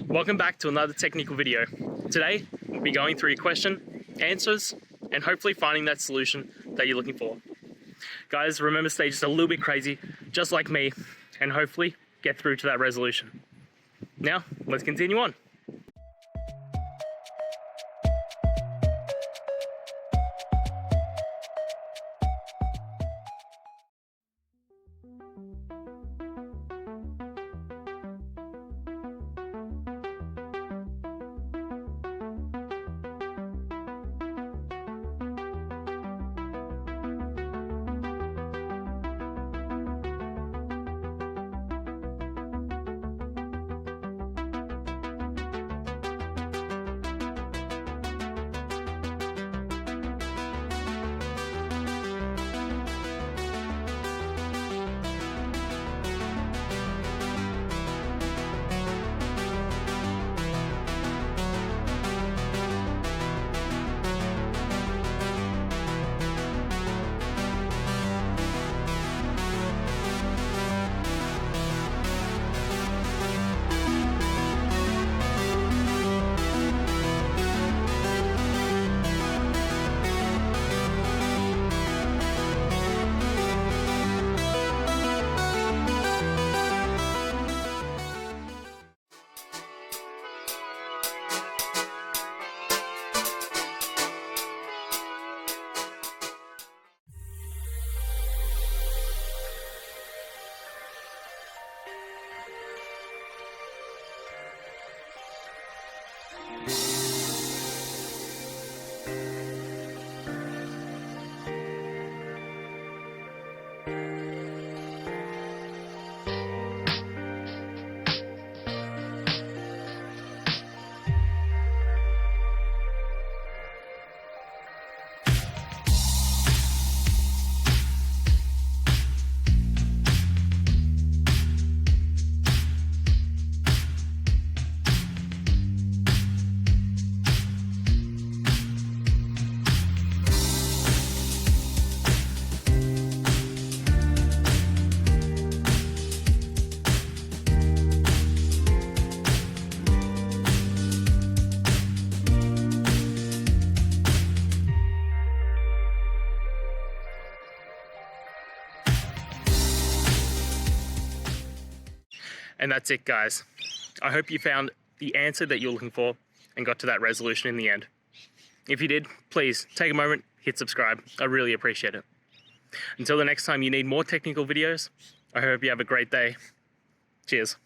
Welcome back to another technical video. Today, we'll be going through your question, answers, and hopefully finding that solution that you're looking for. Guys, remember, stay just a little bit crazy, just like me, and hopefully get through to that resolution. Now, let's continue on. And that's it, guys. I hope you found the answer that you're looking for and got to that resolution in the end. If you did, please take a moment, hit subscribe. I really appreciate it. Until the next time you need more technical videos, I hope you have a great day. Cheers.